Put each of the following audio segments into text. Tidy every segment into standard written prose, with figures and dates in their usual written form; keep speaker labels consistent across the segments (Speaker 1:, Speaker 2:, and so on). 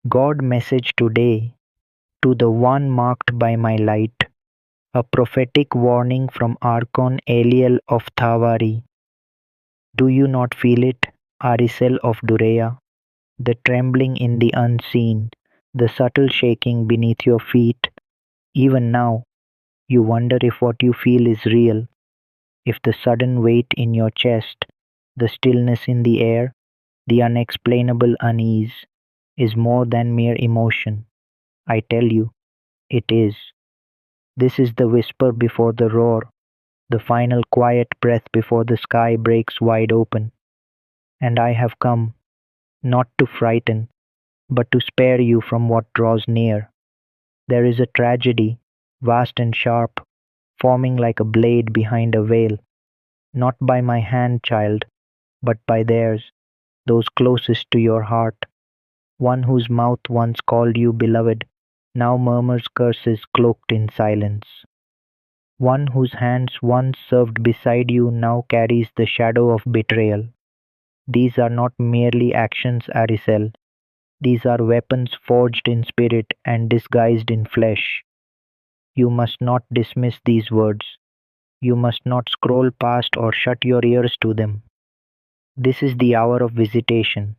Speaker 1: God message today to the one marked by my light, a prophetic warning from Archon Eliel of Thavari. Do you not feel it, Arisel of Durea? The trembling in the unseen, the subtle shaking beneath your feet. Even now, you wonder if what you feel is real, if the sudden weight in your chest, the stillness in the air, the unexplainable unease is more than mere emotion. I tell you, it is. This is the whisper before the roar, the final quiet breath before the sky breaks wide open. And I have come, not to frighten, but to spare you from what draws near. There is a tragedy, vast and sharp, forming like a blade behind a veil, not by my hand, child, but by theirs, those closest to your heart. One whose mouth once called you beloved now murmurs curses cloaked in silence. One whose hands once served beside you now carries the shadow of betrayal. These are not merely actions, Arisel. These are weapons forged in spirit and disguised in flesh. You must not dismiss these words. You must not scroll past or shut your ears to them. This is the hour of visitation.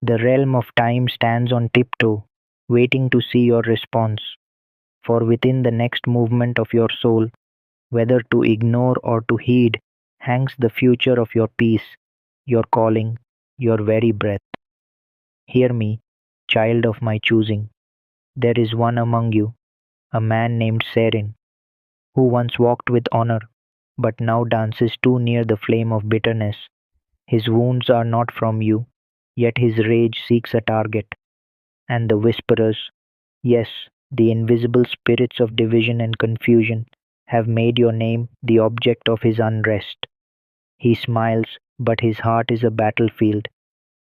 Speaker 1: The realm of time stands on tiptoe, waiting to see your response. For within the next movement of your soul, whether to ignore or to heed, hangs the future of your peace, your calling, your very breath. Hear me, child of my choosing. There is one among you, a man named Serin, who once walked with honor, but now dances too near the flame of bitterness. His wounds are not from you, yet his rage seeks a target. And the whisperers, yes, the invisible spirits of division and confusion, have made your name the object of his unrest. He smiles, but his heart is a battlefield.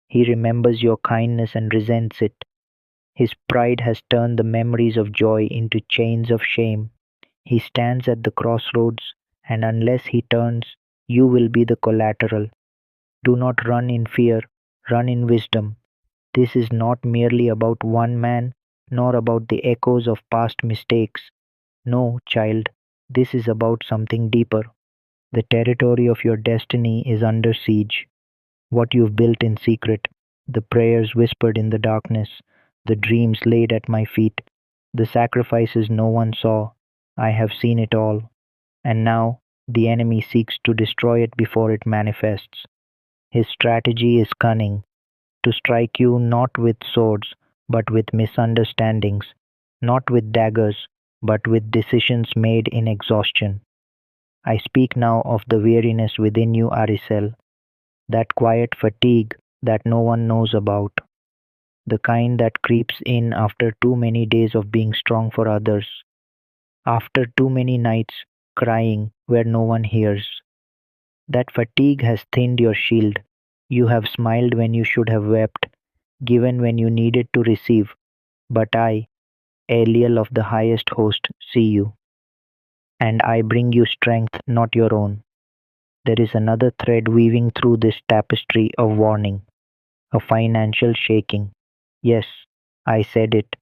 Speaker 1: He remembers your kindness and resents it. His pride has turned the memories of joy into chains of shame. He stands at the crossroads, and unless he turns, you will be the collateral. Do not run in fear, run in wisdom. This is not merely about one man, nor about the echoes of past mistakes. No, child, this is about something deeper. The territory of your destiny is under siege. What you've built in secret, the prayers whispered in the darkness, the dreams laid at my feet, the sacrifices no one saw, I have seen it all. And now the enemy seeks to destroy it before it manifests. His strategy is cunning, to strike you not with swords, but with misunderstandings, not with daggers, but with decisions made in exhaustion. I speak now of the weariness within you, Arisel, that quiet fatigue that no one knows about, the kind that creeps in after too many days of being strong for others, after too many nights crying where no one hears. That fatigue has thinned your shield. You have smiled when you should have wept, given when you needed to receive. But I, Eliel of the highest host, see you, and I bring you strength not your own. There is another thread weaving through this tapestry of warning, a financial shaking. Yes, I said it,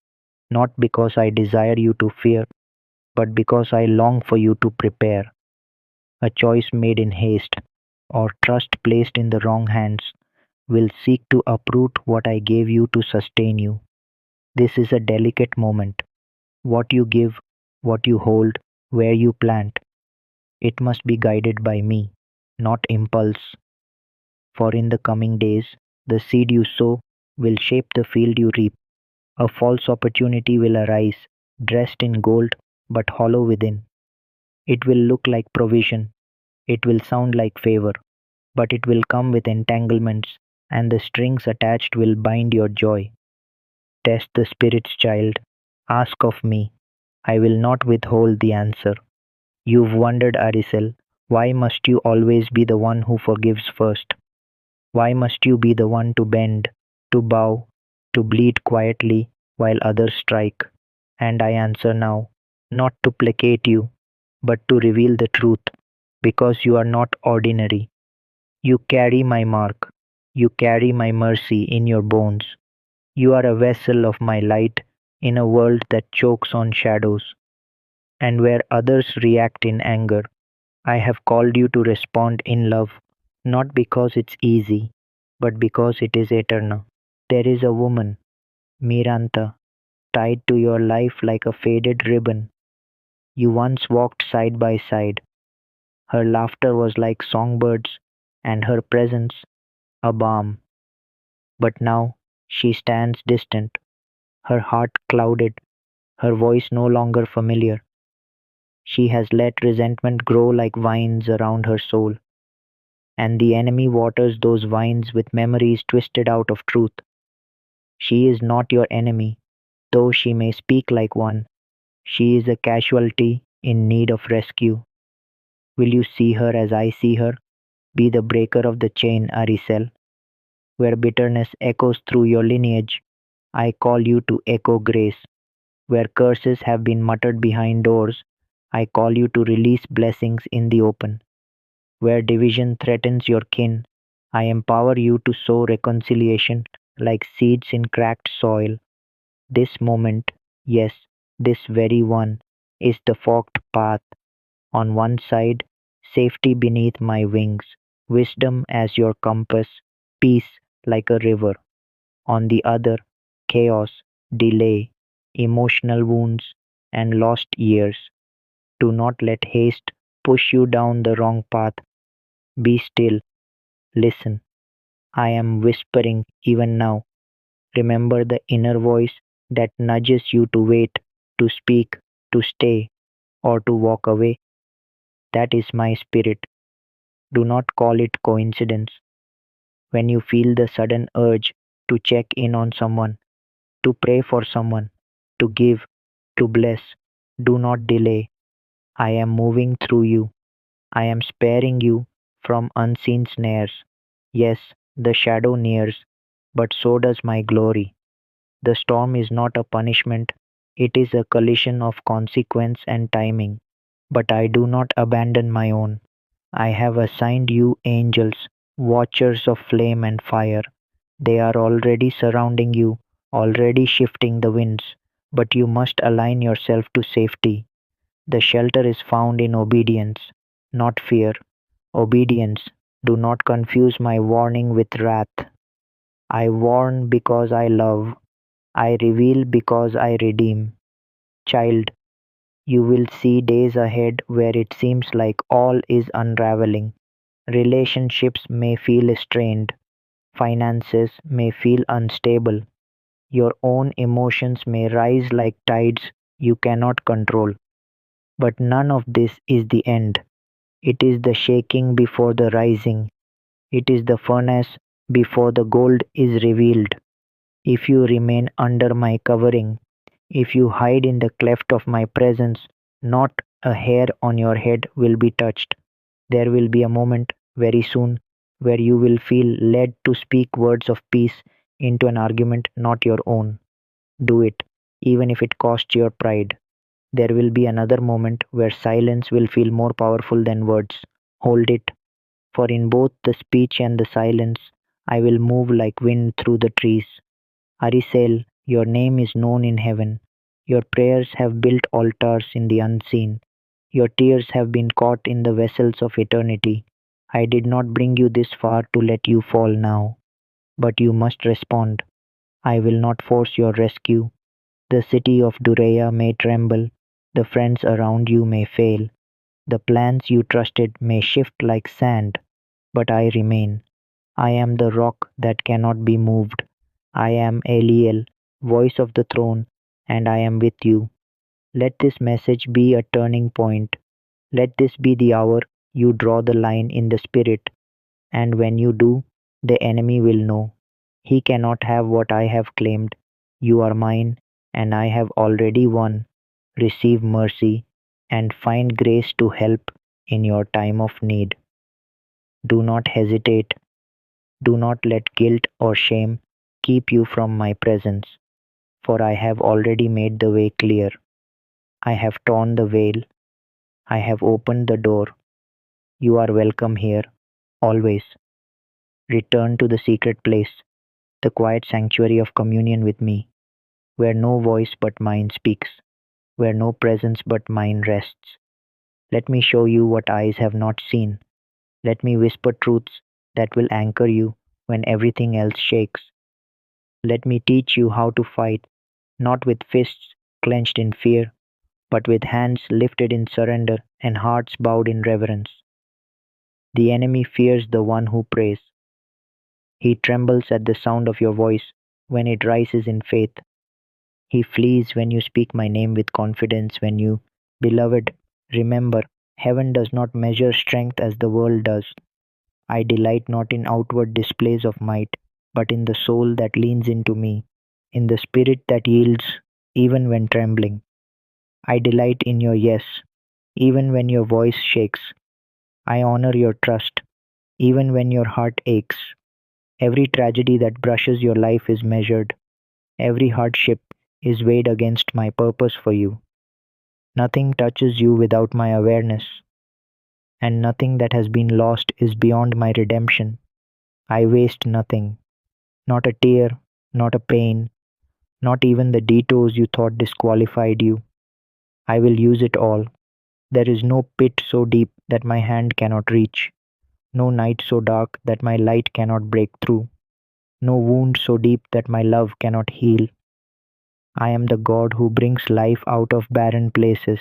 Speaker 1: not because I desire you to fear, but because I long for you to prepare. A choice made in haste, or trust placed in the wrong hands, will seek to uproot what I gave you to sustain you. This is a delicate moment. What you give, what you hold, where you plant, it must be guided by me, not impulse. For in the coming days, the seed you sow will shape the field you reap. A false opportunity will arise, dressed in gold, but hollow within. It will look like provision, it will sound like favor, but it will come with entanglements, and the strings attached will bind your joy. Test the Spirit's child. Ask of me. I will not withhold the answer. You've wondered, Arisel, why must you always be the one who forgives first? Why must you be the one to bend, to bow, to bleed quietly while others strike? And I answer now, not to placate you, but to reveal the truth, because you are not ordinary. You carry my mark. You carry my mercy in your bones. You are a vessel of my light in a world that chokes on shadows, and where others react in anger. I have called you to respond in love, not because it's easy, but because it is eternal. There is a woman, Miranta, tied to your life like a faded ribbon. You once walked side by side. Her laughter was like songbirds, and her presence a balm. But now she stands distant, her heart clouded, her voice no longer familiar. She has let resentment grow like vines around her soul, and the enemy waters those vines with memories twisted out of truth. She is not your enemy, though she may speak like one. She is a casualty in need of rescue. Will you see her as I see her? Be the breaker of the chain, Aricel. Where bitterness echoes through your lineage, I call you to echo grace. Where curses have been muttered behind doors, I call you to release blessings in the open. Where division threatens your kin, I empower you to sow reconciliation like seeds in cracked soil. This moment, yes, this very one, is the forked path. On one side, safety beneath my wings, wisdom as your compass, peace like a river. On the other, chaos, delay, emotional wounds, and lost years. Do not let haste push you down the wrong path. Be still, listen. I am whispering even now. Remember the inner voice that nudges you to wait, to speak, to stay, or to walk away. That is my spirit. Do not call it coincidence. When you feel the sudden urge to check in on someone, to pray for someone, to give, to bless, do not delay. I am moving through you. I am sparing you from unseen snares. Yes, the shadow nears, but so does my glory. The storm is not a punishment, it is a collision of consequence and timing. But I do not abandon my own. I have assigned you angels, watchers of flame and fire. They are already surrounding you, already shifting the winds. But you must align yourself to safety. The shelter is found in obedience, not fear. Obedience. Do not confuse my warning with wrath. I warn because I love. I reveal because I redeem. Child, you will see days ahead where it seems like all is unraveling. Relationships may feel strained. Finances may feel unstable. Your own emotions may rise like tides you cannot control. But none of this is the end. It is the shaking before the rising. It is the furnace before the gold is revealed. If you remain under my covering, if you hide in the cleft of my presence, not a hair on your head will be touched. There will be a moment very soon where you will feel led to speak words of peace into an argument not your own. Do it, even if it costs your pride. There will be another moment where silence will feel more powerful than words. Hold it, for in both the speech and the silence, I will move like wind through the trees. Arisel, your name is known in heaven. Your prayers have built altars in the unseen. Your tears have been caught in the vessels of eternity. I did not bring you this far to let you fall now, but you must respond. I will not force your rescue. The city of Dureya may tremble, the friends around you may fail, the plans you trusted may shift like sand, but I remain. I am the rock that cannot be moved. I am Eliel, voice of the throne, and I am with you. Let this message be a turning point. Let this be the hour you draw the line in the spirit, and when you do, the enemy will know. He cannot have what I have claimed. You are mine, and I have already won. Receive mercy and find grace to help in your time of need. Do not hesitate. Do not let guilt or shame keep you from my presence, for I have already made the way clear. I have torn the veil. I have opened the door. You are welcome here, always. Return to the secret place. the quiet sanctuary of communion with me, where no voice but mine speaks, where no presence but mine rests. Let me show you what eyes have not seen. Let me whisper truths that will anchor you when everything else shakes. Let me teach you how to fight, not with fists clenched in fear, but with hands lifted in surrender and hearts bowed in reverence. The enemy fears the one who prays. He trembles at the sound of your voice when it rises in faith. He flees when you speak my name with confidence, when you, beloved, remember, heaven does not measure strength as the world does. I delight not in outward displays of might, but in the soul that leans into me, in the spirit that yields even when trembling. I delight in your yes, even when your voice shakes. I honor your trust, even when your heart aches. Every tragedy that brushes your life is measured. Every hardship is weighed against my purpose for you. Nothing touches you without my awareness, and nothing that has been lost is beyond my redemption. I waste nothing, not a tear, not a pain, not even the detours you thought disqualified you. I will use it all. There is no pit so deep that my hand cannot reach, no night so dark that my light cannot break through, no wound so deep that my love cannot heal. I am the God who brings life out of barren places.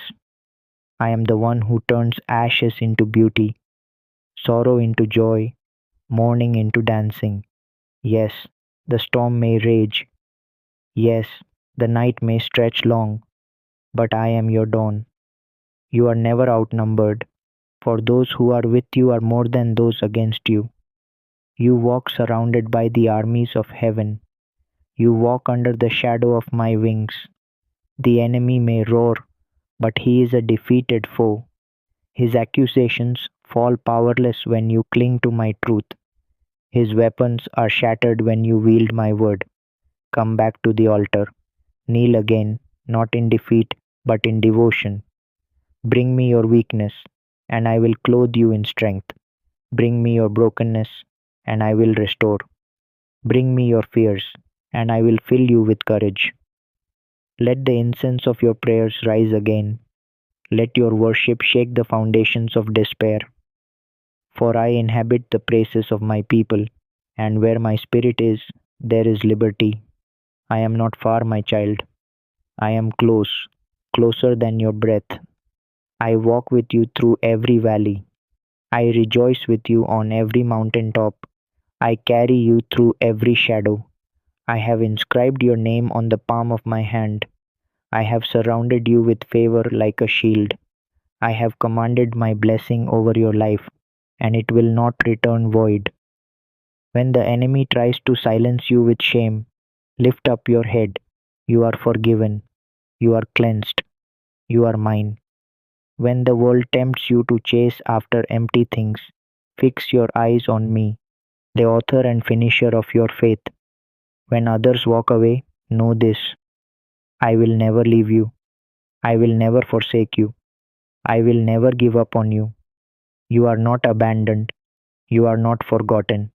Speaker 1: I am the one who turns ashes into beauty, sorrow into joy, mourning into dancing. Yes, the storm may rage. Yes, the night may stretch long, but I am your dawn. You are never outnumbered, for those who are with you are more than those against you. You walk surrounded by the armies of heaven. You walk under the shadow of my wings. The enemy may roar, but he is a defeated foe. His accusations fall powerless when you cling to my truth. His weapons are shattered when you wield my word. Come back to the altar. Kneel again, not in defeat, but in devotion. Bring me your weakness, and I will clothe you in strength. Bring me your brokenness, and I will restore. Bring me your fears, and I will fill you with courage. Let the incense of your prayers rise again. Let your worship shake the foundations of despair. For I inhabit the praises of my people, and where my spirit is, there is liberty. I am not far, my child. I am close, closer than your breath. I walk with you through every valley. I rejoice with you on every mountain top. I carry you through every shadow. I have inscribed your name on the palm of my hand. I have surrounded you with favor like a shield. I have commanded my blessing over your life, and it will not return void. When the enemy tries to silence you with shame, lift up your head. You are forgiven. You are cleansed. You are mine. When the world tempts you to chase after empty things, fix your eyes on me, the author and finisher of your faith. When others walk away, know this: I will never leave you. I will never forsake you. I will never give up on you. You are not abandoned. You are not forgotten.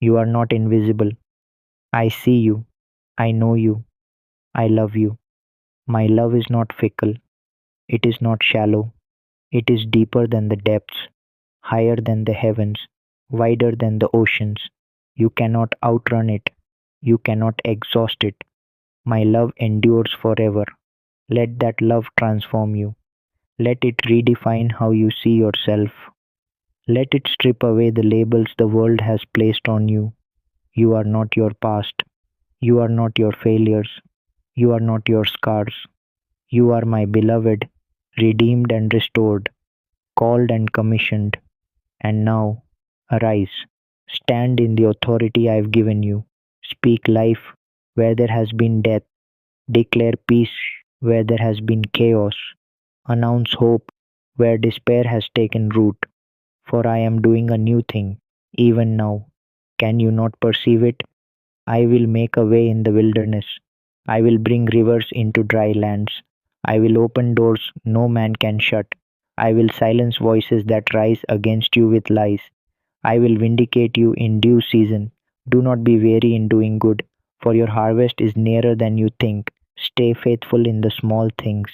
Speaker 1: You are not invisible. I see you. I know you. I love you. My love is not fickle. It is not shallow. It is deeper than the depths, higher than the heavens, wider than the oceans. You cannot outrun it. You cannot exhaust it. My love endures forever. Let that love transform you. Let it redefine how you see yourself. Let it strip away the labels the world has placed on you. You are not your past. You are not your failures. You are not your scars. You are my beloved, redeemed and restored, called and commissioned. And now, arise. Stand in the authority I have given you. Speak life where there has been death. Declare peace where there has been chaos. Announce hope where despair has taken root. For I am doing a new thing, even now. Can you not perceive it? I will make a way in the wilderness. I will bring rivers into dry lands. I will open doors no man can shut. I will silence voices that rise against you with lies. I will vindicate you in due season, Do not be weary in doing good, for your harvest is nearer than you think. Stay faithful in the small things.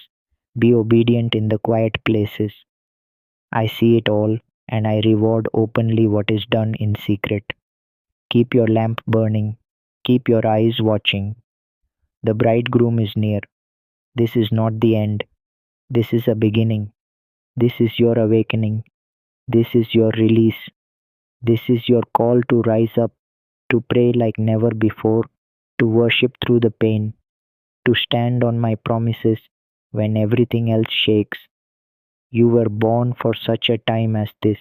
Speaker 1: Be obedient in the quiet places. I see it all, and I reward openly what is done in secret. Keep your lamp burning. Keep your eyes watching. The bridegroom is near. This is not the end. This is a beginning. This is your awakening. This is your release. This is your call to rise up, to pray like never before, to worship through the pain, to stand on my promises when everything else shakes. You were born for such a time as this.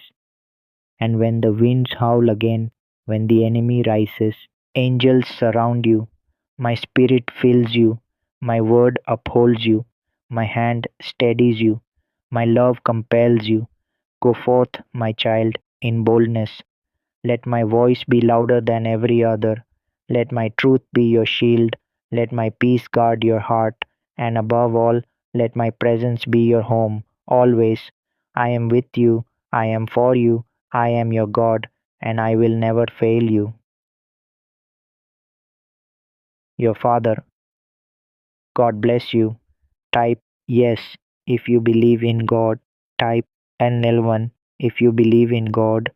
Speaker 1: And when the winds howl again, when the enemy rises, angels surround you. My spirit fills you. My word upholds you. My hand steadies you. My love compels you. Go forth, my child, in boldness. Let my voice be louder than every other. Let my truth be your shield. Let my peace guard your heart. And above all, let my presence be your home. Always, I am with you. I am for you. I am your God, and I will never fail you. Your Father, God bless you. Type yes if you believe in God. Type NL1 if you believe in God.